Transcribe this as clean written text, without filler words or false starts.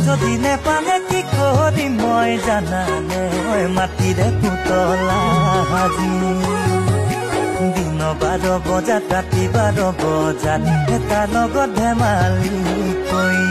যদি নেপালে কি কৰিম মই জানানে মাটিৰে পুতলা সাজি দিন 12 বজাত ৰাতি 12 বজাত এটা লগত ধেমালি কৰি